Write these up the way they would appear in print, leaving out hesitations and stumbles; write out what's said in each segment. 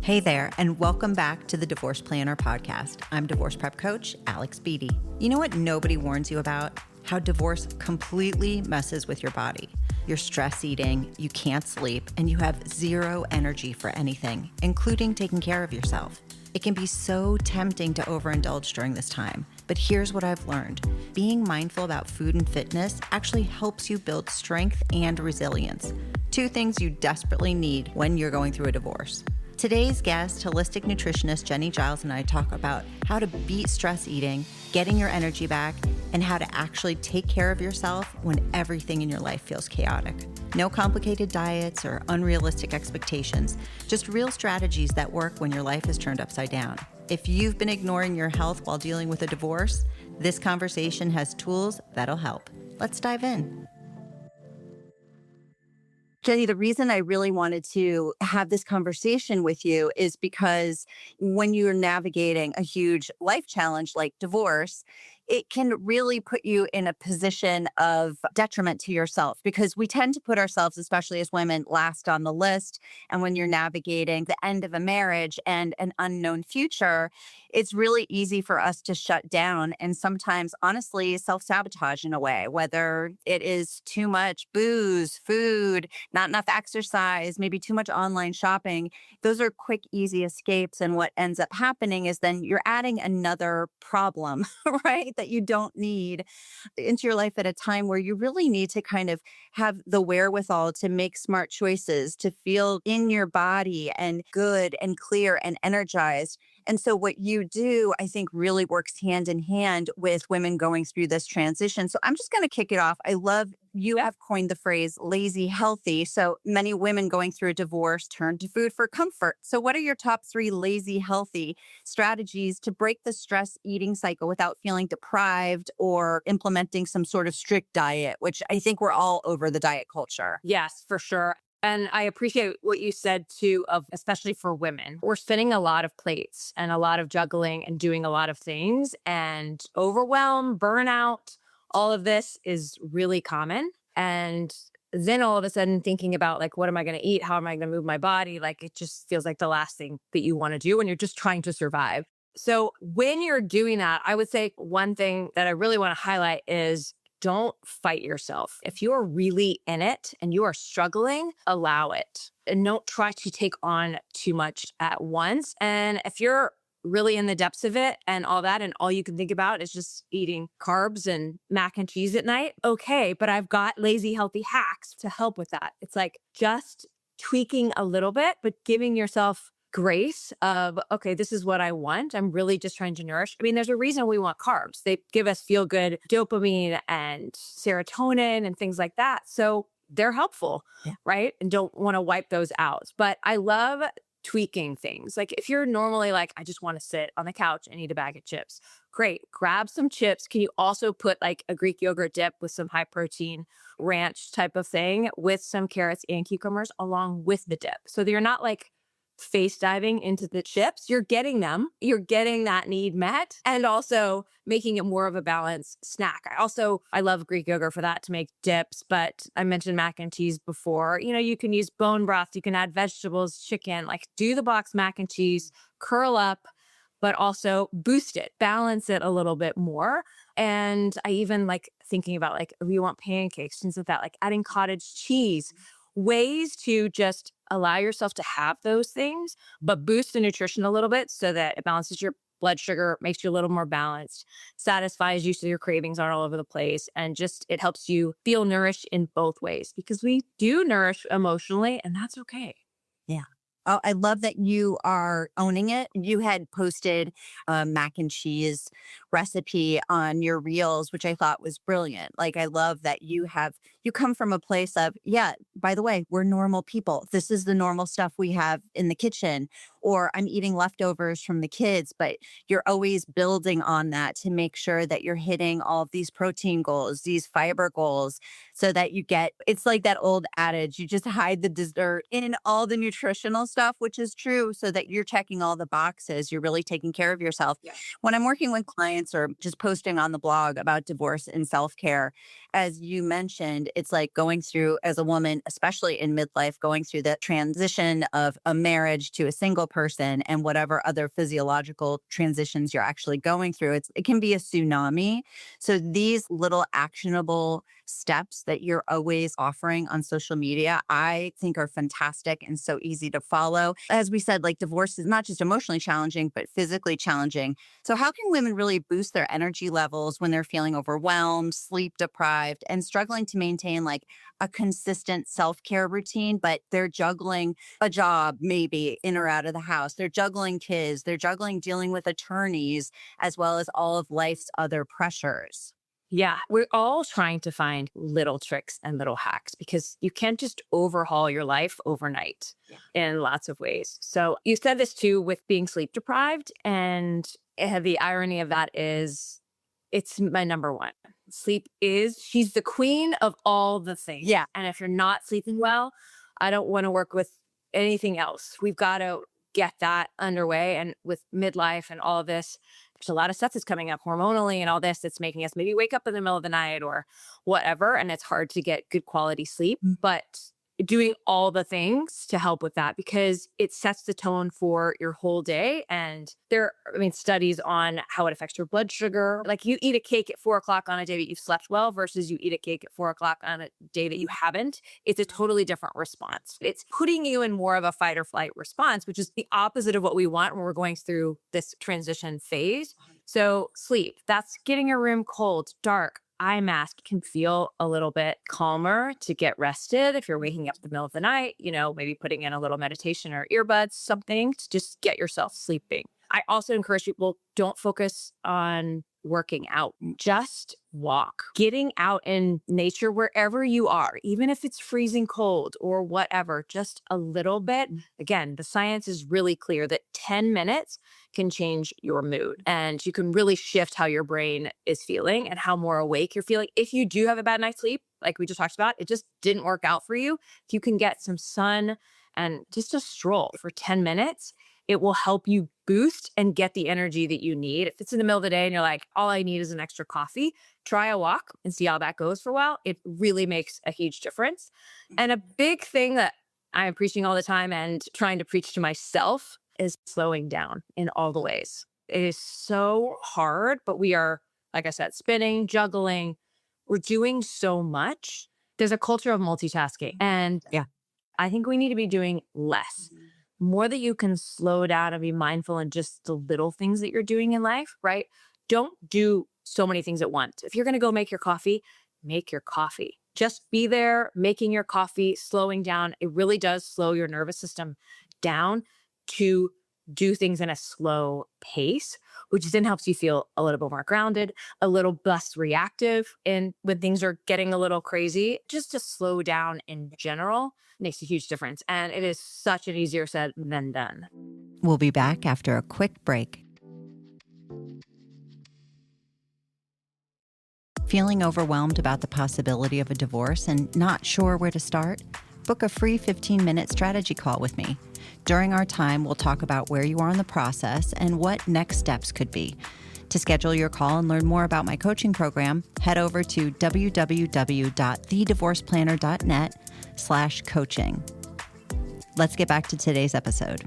Hey there, and welcome back to the Divorce Planner podcast. I'm divorce prep coach Alex Beatty. You know what nobody warns you about? How divorce completely messes with your body. You're stress eating, you can't sleep, and you have zero energy for anything, including taking care of yourself. It can be so tempting to overindulge during this time, but here's what I've learned. Being mindful about food and fitness actually helps you build strength and resilience, two things you desperately need when you're going through a divorce. Today's guest, holistic nutritionist Jenny Jiles, and I talk about how to beat stress eating, getting your energy back, and how to actually take care of yourself when everything in your life feels chaotic. No complicated diets or unrealistic expectations, just real strategies that work when your life is turned upside down. If you've been ignoring your health while dealing with a divorce, this conversation has tools that'll help. Let's dive in. Jenny, the reason I really wanted to have this conversation with you is because when you're navigating a huge life challenge like divorce, it can really put you in a position of detriment to yourself because we tend to put ourselves, especially as women, last on the list. And when you're navigating the end of a marriage and an unknown future, it's really easy for us to shut down and sometimes, honestly, self-sabotage in a way, whether it is too much booze, food, not enough exercise, maybe too much online shopping. Those are quick, easy escapes. And what ends up happening is then you're adding another problem, right? That you don't need into your life at a time where you really need to kind of have the wherewithal to make smart choices, to feel in your body and good and clear and energized. And so what you do, I think, really works hand in hand with women going through this transition. So I'm just going to kick it off. I love you have coined the phrase lazy healthy. So many women going through a divorce turn to food for comfort. So what are your top 3 lazy healthy strategies to break the stress eating cycle without feeling deprived or implementing some sort of strict diet, which I think we're all over the diet culture? Yes, for sure. And I appreciate what you said too, of especially for women. We're spinning a lot of plates and a lot of juggling and doing a lot of things, and overwhelm, burnout, all of this is really common. And then all of a sudden thinking about like, what am I going to eat? How am I going to move my body? Like it just feels like the last thing that you want to do when you're just trying to survive. So when you're doing that, I would say one thing that I really want to highlight is don't fight yourself. If you are really in it and you are struggling, allow it. And don't try to take on too much at once. And if you're really in the depths of it and all that, and all you can think about is just eating carbs and mac and cheese at night, okay, but I've got lazy, healthy hacks to help with that. It's like just tweaking a little bit, but giving yourself grace of, okay, this is what I want. I'm really just trying to nourish. I mean, there's a reason we want carbs. They give us feel good dopamine and serotonin and things like that. So they're helpful, right? And don't want to wipe those out. But I love tweaking things. Like if you're normally like, I just want to sit on the couch and eat a bag of chips. Great. Grab some chips. Can you also put like a Greek yogurt dip with some high protein ranch type of thing with some carrots and cucumbers along with the dip? So that you're not like face diving into the chips, you're getting them, you're getting that need met, and also making it more of a balanced snack. I love Greek yogurt for that to make dips, but I mentioned mac and cheese before. You know, you can use bone broth, you can add vegetables, chicken, like do the box mac and cheese, curl up, but also boost it, balance it a little bit more. And I even like thinking about like, if you want pancakes, things like that, like adding cottage cheese, ways to just allow yourself to have those things, but boost the nutrition a little bit so that it balances your blood sugar, makes you a little more balanced, satisfies you so your cravings aren't all over the place, and just it helps you feel nourished in both ways because we do nourish emotionally, and that's okay. Yeah. Oh, I love that you are owning it. You had posted a mac and cheese recipe on your reels, which I thought was brilliant. Like, I love that you come from a place of, yeah, by the way, we're normal people. This is the normal stuff we have in the kitchen, or I'm eating leftovers from the kids, but you're always building on that to make sure that you're hitting all of these protein goals, these fiber goals, so that it's like that old adage, you just hide the dessert in all the nutritional stuff, which is true, so that you're checking all the boxes. You're really taking care of yourself. Yeah. When I'm working with clients or just posting on the blog about divorce and self-care, as you mentioned, It's like going through, as a woman, especially in midlife, going through the transition of a marriage to a single person and whatever other physiological transitions you're actually going through. It can be a tsunami. So these little actionable steps that you're always offering on social media, I think are fantastic and so easy to follow. As we said, like divorce is not just emotionally challenging, but physically challenging. So, how can women really boost their energy levels when they're feeling overwhelmed, sleep deprived, and struggling to maintain like a consistent self care routine, but they're juggling a job, maybe in or out of the house? They're juggling kids, they're juggling dealing with attorneys, as well as all of life's other pressures. Yeah, we're all trying to find little tricks and little hacks because you can't just overhaul your life overnight in lots of ways. So, you said this too with being sleep deprived. And the irony of that is it's my number one. Sleep is, she's the queen of all the things. Yeah. And if you're not sleeping well, I don't want to work with anything else. We've got to get that underway. And with midlife and all of this, there's a lot of stuff that's coming up hormonally and all this that's making us maybe wake up in the middle of the night or whatever. And it's hard to get good quality sleep. But doing all the things to help with that because it sets the tone for your whole day. And studies on how it affects your blood sugar. Like you eat a cake at 4 o'clock on a day that you've slept well versus you eat a cake at 4 o'clock on a day that you haven't. It's a totally different response. It's putting you in more of a fight or flight response, which is the opposite of what we want when we're going through this transition phase. So sleep, that's getting your room cold, dark. Eye mask can feel a little bit calmer to get rested. If you're waking up in the middle of the night, maybe putting in a little meditation or earbuds, something to just get yourself sleeping. I also encourage people, don't focus on working out, just walk. Getting out in nature wherever you are, even if it's freezing cold or whatever, just a little bit. Again, the science is really clear that 10 minutes can change your mood and you can really shift how your brain is feeling and how more awake you're feeling. If you do have a bad night's sleep, like we just talked about, it just didn't work out for you. If you can get some sun and just a stroll for 10 minutes, it will help you boost and get the energy that you need. If it's in the middle of the day and you're like, all I need is an extra coffee, try a walk and see how that goes for a while. It really makes a huge difference. And a big thing that I'm preaching all the time and trying to preach to myself is slowing down in all the ways. It is so hard, but we are, like I said, spinning, juggling. We're doing so much. There's a culture of multitasking. And yeah, I think we need to be doing less. More that you can slow down and be mindful in just the little things that you're doing in life, right? Don't do so many things at once. If you're going to go make your coffee, make your coffee. Just be there making your coffee, slowing down. It really does slow your nervous system down to do things in a slow pace, which then helps you feel a little bit more grounded, a little less reactive. And when things are getting a little crazy, just to slow down in general makes a huge difference. And it is such an easier said than done. We'll be back after a quick break. Feeling overwhelmed about the possibility of a divorce and not sure where to start? Book a free 15-minute strategy call with me. During our time, we'll talk about where you are in the process and what next steps could be. To schedule your call and learn more about my coaching program, head over to www.thedivorceplanner.net/coaching. Let's get back to today's episode.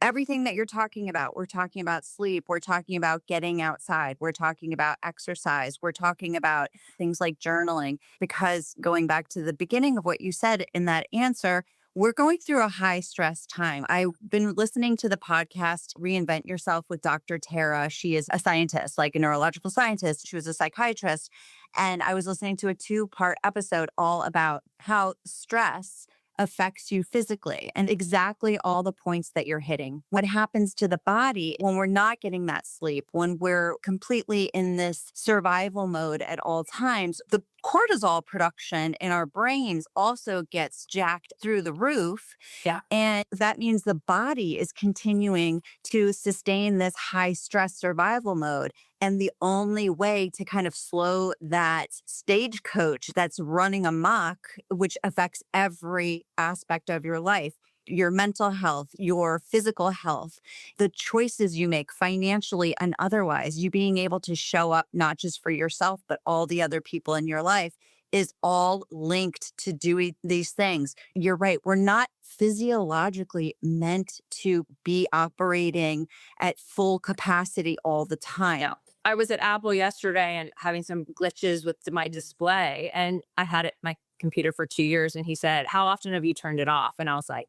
Everything that you're talking about, we're talking about sleep, we're talking about getting outside, we're talking about exercise, we're talking about things like journaling, because going back to the beginning of what you said in that answer, we're going through a high stress time. I've been listening to the podcast Reinvent Yourself with Dr. Tara. She is a scientist, like a neurological scientist. She was a psychiatrist. And I was listening to a 2-part episode all about how stress affects you physically and exactly all the points that you're hitting. What happens to the body when we're not getting that sleep, when we're completely in this survival mode at all times, the cortisol production in our brains also gets jacked through the roof. Yeah. And that means the body is continuing to sustain this high stress survival mode. And the only way to kind of slow that stagecoach that's running amok, which affects every aspect of your life, your mental health, your physical health, the choices you make financially and otherwise, you being able to show up not just for yourself, but all the other people in your life is all linked to doing these things. You're right. We're not physiologically meant to be operating at full capacity all the Yeah. time. I was at Apple yesterday and having some glitches with my display, and I had it my computer for 2 years, and he said, "How often have you turned it off?" And I was like,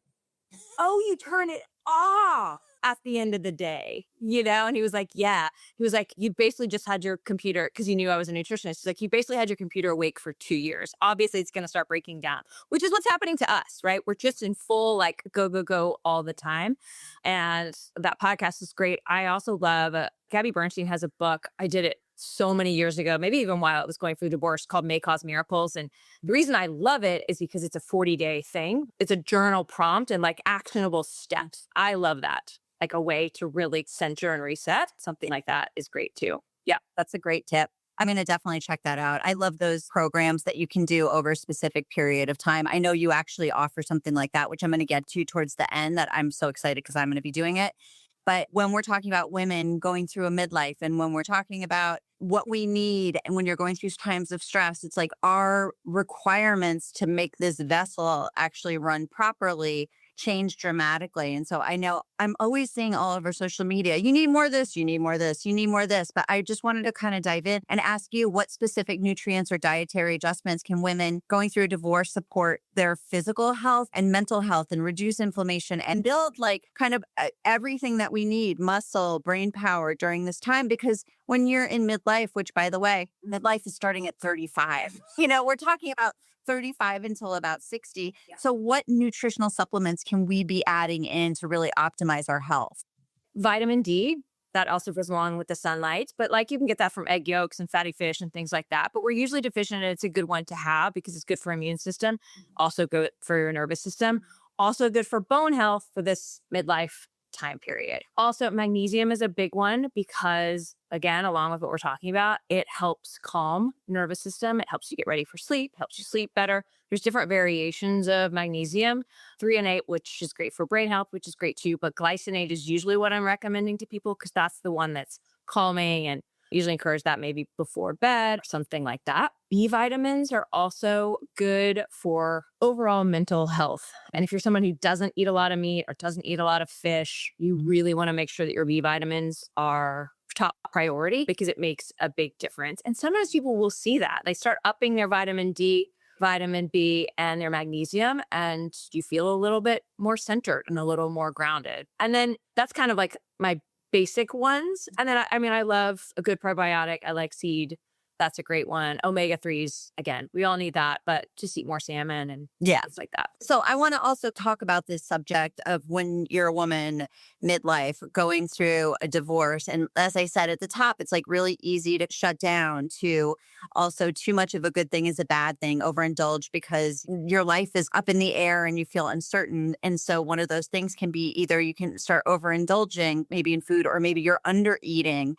"Oh, you turn it off at the end of the day, you know?" And he was like, "Yeah." He was like, "You basically just had your computer," because he knew I was a nutritionist. He's like, "You basically had your computer awake for 2 years. Obviously, it's going to start breaking down," which is what's happening to us, right? We're just in full like go, go, go all the time. And that podcast is great. I also love Gabby Bernstein has a book. I did it so many years ago, maybe even while I was going through divorce, called May Cause Miracles. And the reason I love it is because it's a 40-day thing. It's a journal prompt and like actionable steps. I love that. Like a way to really center and reset. Something like that is great too. Yeah. That's a great tip. I'm going to definitely check that out. I love those programs that you can do over a specific period of time. I know you actually offer something like that, which I'm going to get to towards the end, that I'm so excited because I'm going to be doing it. But when we're talking about women going through a midlife, and when we're talking about what we need, and when you're going through times of stress, it's like our requirements to make this vessel actually run properly change dramatically. And so I know I'm always seeing all over social media, you need more of this, you need more of this, you need more of this. But I just wanted to kind of dive in and ask you, what specific nutrients or dietary adjustments can women going through a divorce support their physical health and mental health and reduce inflammation and build like kind of everything that we need, muscle, brain power during this time? Because when you're in midlife, which by the way, midlife is starting at 35, we're talking about 35 until about 60. Yeah. So, what nutritional supplements can we be adding in to really optimize our health? Vitamin D, that also goes along with the sunlight, but like you can get that from egg yolks and fatty fish and things like that. But we're usually deficient, and it's a good one to have because it's good for immune system, also good for your nervous system, also good for bone health for this midlife time period. Also, magnesium is a big one because, again, along with what we're talking about, it helps calm nervous system. It helps you get ready for sleep, helps you sleep better. There's different variations of magnesium, 3 and 8, which is great for brain health, which is great too. But glycinate is usually what I'm recommending to people because that's the one that's calming, and usually encourage that maybe before bed or something like that. B vitamins are also good for overall mental health. And if you're someone who doesn't eat a lot of meat or doesn't eat a lot of fish, you really want to make sure that your B vitamins are top priority because it makes a big difference. And sometimes people will see that. They start upping their vitamin D, vitamin B, and their magnesium, and you feel a little bit more centered and a little more grounded. And then that's kind of like my basic ones. And then, I mean, I love a good probiotic. I like seed. That's a great one. Omega 3s, again, we all need that, but just eat more salmon and Yeah. things like that. So I want to also talk about this subject of when you're a woman midlife going through a divorce. And as I said at the top, it's like really easy to shut down, to also too much of a good thing is a bad thing, overindulge because your life is up in the air and you feel uncertain. And so one of those things can be either you can start overindulging maybe in food, or maybe you're under eating.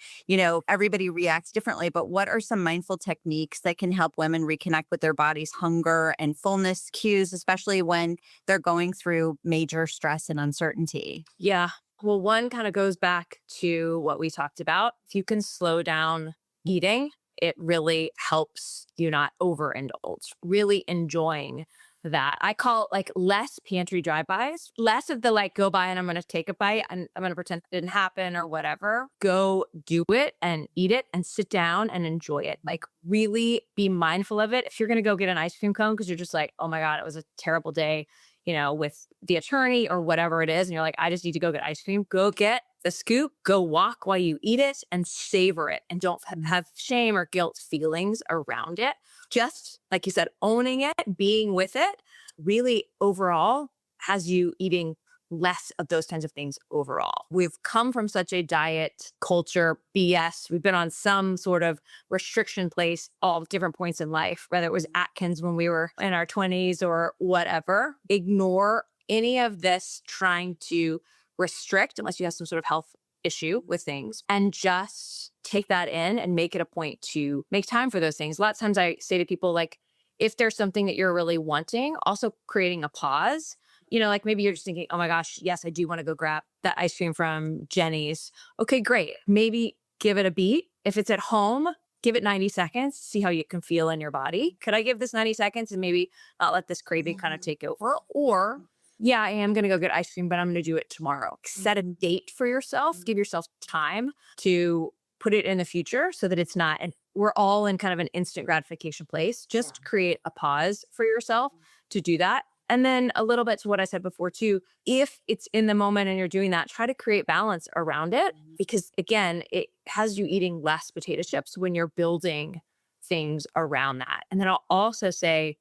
Everybody reacts differently, but what are some mindful techniques that can help women reconnect with their body's hunger and fullness cues, especially when they're going through major stress and uncertainty? Yeah. Well, one kind of goes back to what we talked about. If you can slow down eating, it really helps you not overindulge, really enjoying that. I call it like less pantry drive-bys, less of the like go by and I'm going to take a bite and I'm going to pretend it didn't happen or whatever. Go do it and eat it and sit down and enjoy it. Like really be mindful of it. If you're going to go get an ice cream cone because you're just like, oh my God, it was a terrible day, with the attorney or whatever it is. And you're like, I just need to go get ice cream. Go get the scoop, go walk while you eat it and savor it. And don't have shame or guilt feelings around it. Just like you said, owning it, being with it, really overall has you eating less of those kinds of things overall. We've come from such a diet culture BS. We've been on some sort of restriction place all different points in life, whether it was Atkins when we were in our 20s or whatever. Ignore any of this trying to restrict unless you have some sort of health issue with things, and just take that in and make it a point to make time for those things. A lot of times I say to people, like, if there's something that you're really wanting, also creating a pause Like maybe you're just thinking, oh my gosh, yes, I do want to go grab that ice cream from Jenny's. Okay, great. Maybe give it a beat. If it's at home, give it 90 seconds, see how you can feel in your body. Could I give this 90 seconds and maybe not let this craving kind of take over? Or, yeah, I am going to go get ice cream, but I'm going to do it tomorrow. Set a date for yourself, give yourself time to put it in the future so that it's not, and we're all in kind of an instant gratification place. Just create a pause for yourself to do that. And then a little bit to what I said before too, if it's in the moment and you're doing that, try to create balance around it because again, it has you eating less potato chips when you're building things around that. And then I'll also say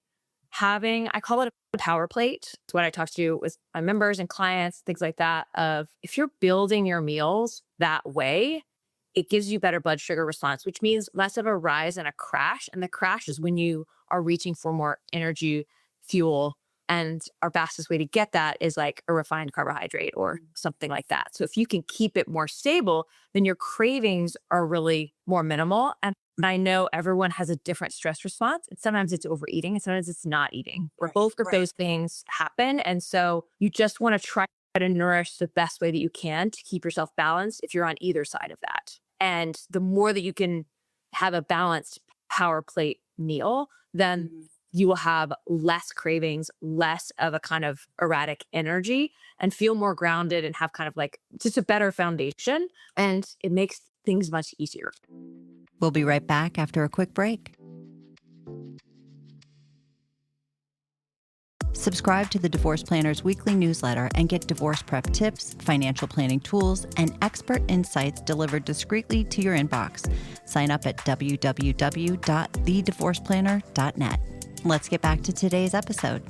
I call it a power plate. It's what I talk to with my members and clients, things like that, of if you're building your meals that way, it gives you better blood sugar response, which means less of a rise and a crash. And the crash is when you are reaching for more energy, fuel. And our fastest way to get that is like a refined carbohydrate or something like that. So if you can keep it more stable, then your cravings are really more minimal. And I know everyone has a different stress response. And sometimes it's overeating and sometimes it's not eating. Or both of those things happen. And so you just want to try to nourish the best way that you can to keep yourself balanced if you're on either side of that. And the more that you can have a balanced power plate meal, then you will have less cravings, less of a kind of erratic energy, and feel more grounded and have kind of like just a better foundation. And it makes things much easier. We'll be right back after a quick break. Subscribe to the Divorce Planner's weekly newsletter and get divorce prep tips, financial planning tools, and expert insights delivered discreetly to your inbox. Sign up at www.thedivorceplanner.net. Let's get back to today's episode.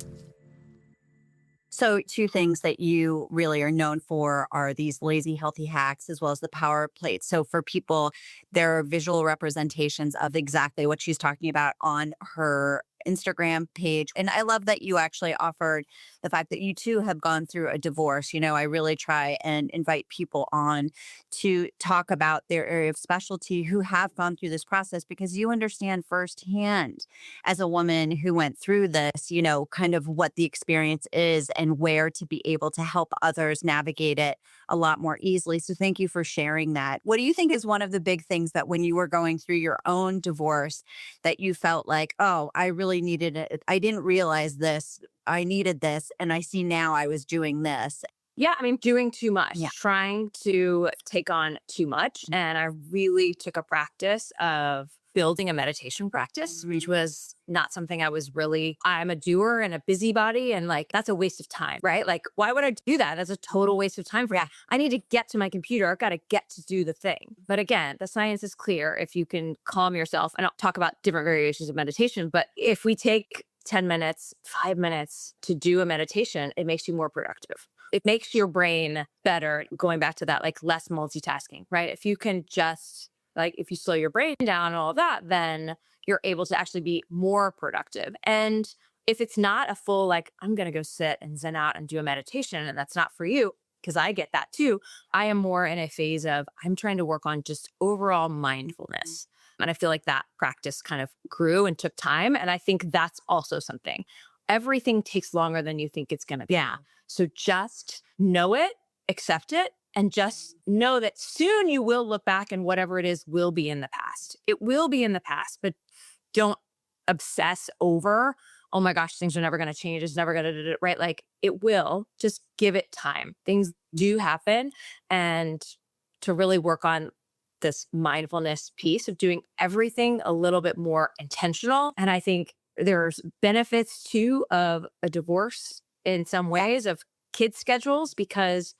So two things that you really are known for are these lazy, healthy hacks, as well as the power plate. So for people, there are visual representations of exactly what she's talking about on her Instagram page. And I love that you actually offered the fact that you too have gone through a divorce. I really try and invite people on to talk about their area of specialty who have gone through this process because you understand firsthand as a woman who went through this, kind of what the experience is and where to be able to help others navigate it a lot more easily. So thank you for sharing that. What do you think is one of the big things that when you were going through your own divorce that you felt like, oh, I really needed it. I didn't realize this. I needed this. And I see now I was doing this. Yeah, I mean, doing too much, Yeah. trying to take on too much. And I really took a practice of building a meditation practice, which was not something I'm a doer and a busybody. And like, that's a waste of time, right? Like, why would I do that? That's a total waste of time for me. I need to get to my computer. I've got to get to do the thing. But again, the science is clear. If you can calm yourself, and I'll talk about different variations of meditation, but if we take 10 minutes, 5 minutes to do a meditation, it makes you more productive. It makes your brain better, going back to that, like less multitasking, right? If you can just if you slow your brain down and all of that, then you're able to actually be more productive. And if it's not a full, I'm going to go sit and zen out and do a meditation, and that's not for you, because I get that too. I am more in a phase of I'm trying to work on just overall mindfulness. And I feel like that practice kind of grew and took time. And I think that's also something. Everything takes longer than you think it's going to be. Yeah. So just know it, accept it, and just know that soon you will look back and whatever it is will be in the past. It will be in the past, but don't obsess over, oh my gosh, things are never going to change. It's never going to, right? Like it will. Just give it time. Things do happen. And to really work on this mindfulness piece of doing everything a little bit more intentional. And I think there's benefits too of a divorce in some ways of kids' schedules, because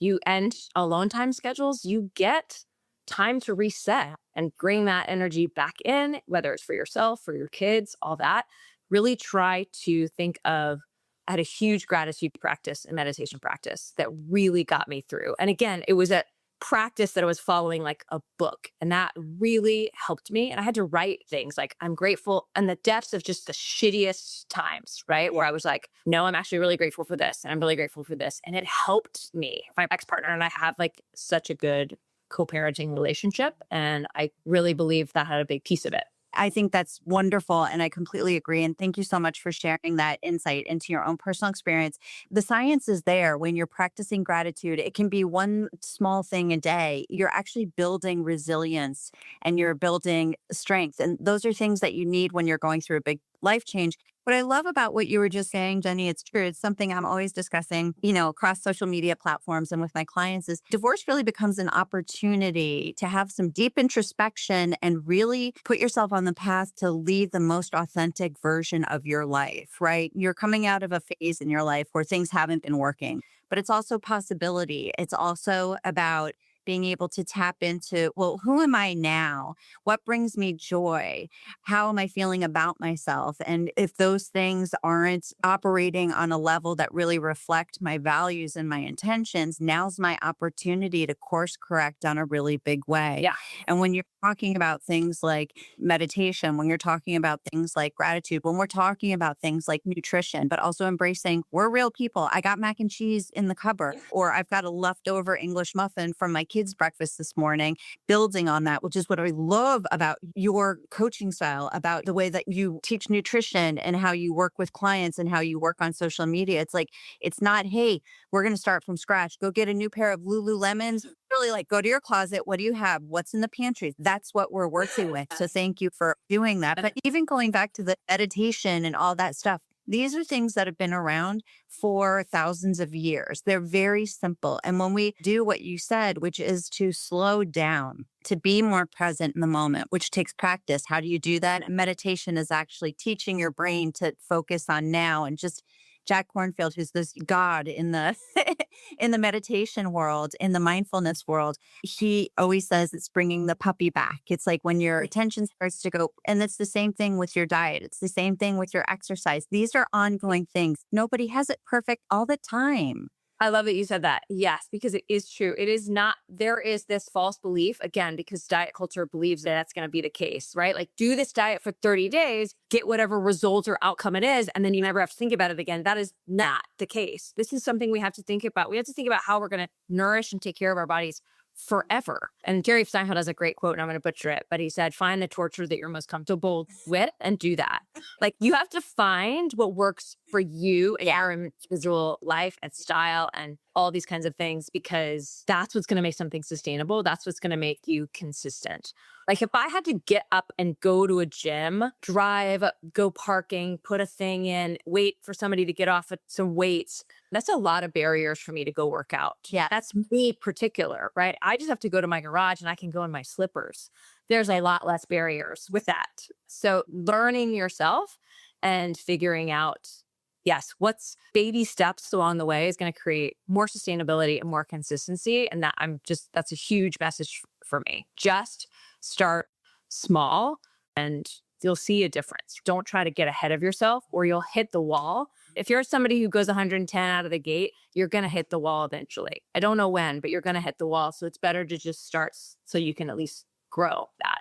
you end alone time schedules, you get time to reset and bring that energy back in, whether it's for yourself, for your kids, all that. Really try to think of, I had a huge gratitude practice and meditation practice that really got me through. And again, it was a practice that I was following like a book, and that really helped me. And I had to write things like, I'm grateful, and the depths of just the shittiest times, right? Where I was like, no, I'm actually really grateful for this. And I'm really grateful for this. And it helped me. My ex-partner and I have like such a good co-parenting relationship. And I really believe that had a big piece of it. I think that's wonderful. And I completely agree. And thank you so much for sharing that insight into your own personal experience. The science is there when you're practicing gratitude. It can be one small thing a day. You're actually building resilience and you're building strength. And those are things that you need when you're going through a big life change. What I love about what you were just saying, Jenny, it's true. It's something I'm always discussing, across social media platforms and with my clients is divorce really becomes an opportunity to have some deep introspection and really put yourself on the path to lead the most authentic version of your life, right? You're coming out of a phase in your life where things haven't been working, but it's also possibility. It's also about being able to tap into, well, who am I now? What brings me joy? How am I feeling about myself? And if those things aren't operating on a level that really reflect my values and my intentions, now's my opportunity to course correct on a really big way. Yeah. And when you're talking about things like meditation, when you're talking about things like gratitude, when we're talking about things like nutrition, but also embracing we're real people. I got mac and cheese in the cupboard, or I've got a leftover English muffin from my kids' breakfast this morning, building on that, which is what I love about your coaching style, about the way that you teach nutrition and how you work with clients and how you work on social media. It's like, it's not, hey, we're going to start from scratch. Go get a new pair of Lululemons. Really, like, go to your closet. What do you have? What's in the pantry? That's what we're working with. So thank you for doing that. But even going back to the meditation and all that stuff, these are things that have been around for thousands of years. They're very simple. And when we do what you said, which is to slow down, to be more present in the moment, which takes practice. How do you do that? Meditation is actually teaching your brain to focus on now. And just Jack Cornfield, who's this god in the in the meditation world, in the mindfulness world, he always says it's bringing the puppy back. It's like when your attention starts to go, and it's the same thing with your diet. It's the same thing with your exercise. These are ongoing things. Nobody has it perfect all the time. I love that you said that. Yes, because it is true. It is not, there is this false belief, again, because diet culture believes that that's going to be the case, right? Like, do this diet for 30 days, get whatever result or outcome it is, and then you never have to think about it again. That is not the case. This is something we have to think about. We have to think about how we're going to nourish and take care of our bodies forever. And Jerry Steinfeld has a great quote, and I'm going to butcher it, but he said, find the torture that you're most comfortable with and do that. Like, you have to find what works for you and your individual life and style and all these kinds of things, because that's what's going to make something sustainable. That's what's going to make you consistent. Like, if I had to get up and go to a gym, drive, go parking, put a thing in, wait for somebody to get off at some weights, that's a lot of barriers for me to go work out. Yeah. That's me particular, right? I just have to go to my garage and I can go in my slippers. There's a lot less barriers with that. So learning yourself and figuring out, yes, what's baby steps along the way is going to create more sustainability and more consistency. And that's a huge message for me. Just start small and you'll see a difference. Don't try to get ahead of yourself or you'll hit the wall. If you're somebody who goes 110 out of the gate, you're going to hit the wall eventually. I don't know when, but you're going to hit the wall. So it's better to just start so you can at least grow that.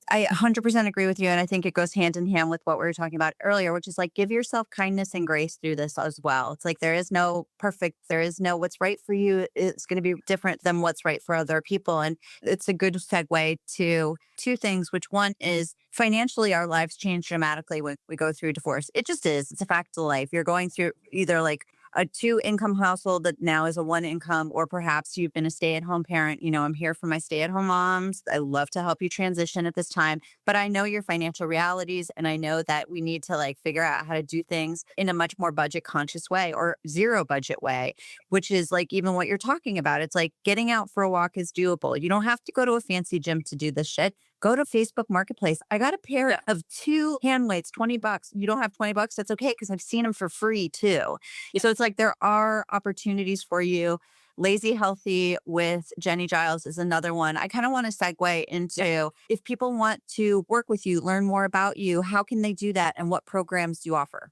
I 100% agree with you. And I think it goes hand in hand with what we were talking about earlier, which is like give yourself kindness and grace through this as well. It's like there is no perfect, there is no what's right for you. It's going to be different than what's right for other people. And it's a good segue to two things, which one is financially, our lives change dramatically when we go through divorce. It just is. It's a fact of life. You're going through either like a two income household that now is a one income, or perhaps you've been a stay at home parent. I'm here for my stay at home moms. I love to help you transition at this time, but I know your financial realities. And I know that we need to like figure out how to do things in a much more budget conscious way or zero budget way, which is like even what you're talking about. It's like getting out for a walk is doable. You don't have to go to a fancy gym to do this shit. Go to Facebook Marketplace. I got a pair of two hand weights, $20. You don't have $20? That's okay, because I've seen them for free too. So it's like there are opportunities for you. Lazy Healthy with Jenny Jiles is another one. I kind of want to segue into if people want to work with you, learn more about you, how can they do that, and what programs do you offer?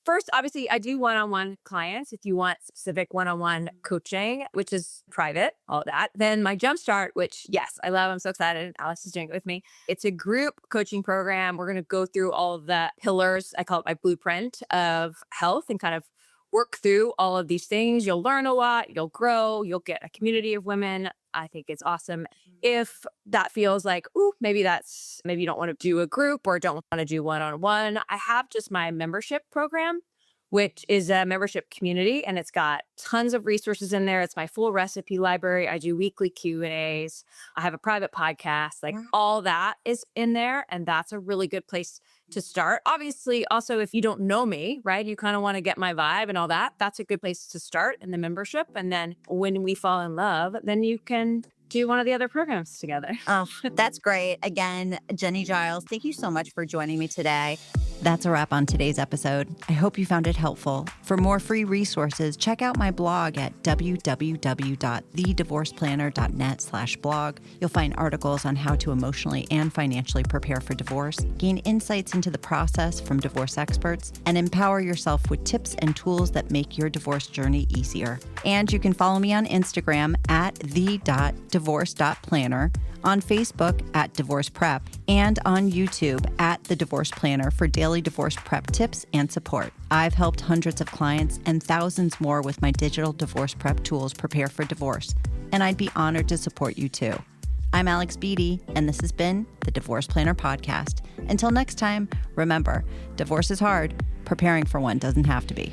First, obviously, I do one-on-one clients. If you want specific one-on-one coaching, which is private, all that, then my Jumpstart, which, yes, I love. I'm so excited. Alice is doing it with me. It's a group coaching program. We're going to go through all of the pillars. I call it my blueprint of health and kind of work through all of these things. You'll learn a lot, you'll grow, you'll get a community of women. I think it's awesome. If that feels like, ooh, maybe you don't want to do a group or don't want to do one-on-one, I have just my membership program, which is a membership community, and it's got tons of resources in there. It's my full recipe library. I do weekly Q&As. I have a private podcast, like all that is in there. And that's a really good place to start. Obviously, also, if you don't know me, right, you kind of want to get my vibe and all that, that's a good place to start in the membership. And then when we fall in love, then you can do one of the other programs together. Oh, that's great. Again, Jenny Jiles, thank you so much for joining me today. That's a wrap on today's episode. I hope you found it helpful. For more free resources, check out my blog at www.thedivorceplanner.net/blog. You'll find articles on how to emotionally and financially prepare for divorce, gain insights into the process from divorce experts, and empower yourself with tips and tools that make your divorce journey easier. And you can follow me on Instagram at the.divorce.planner, on Facebook at Divorce Prep, and on YouTube at The Divorce Planner for daily divorce prep tips and support. I've helped hundreds of clients and thousands more with my digital divorce prep tools prepare for divorce, and I'd be honored to support you too. I'm Alex Beatty, and this has been the Divorce Planner Podcast. Until next time, remember, divorce is hard. Preparing for one doesn't have to be.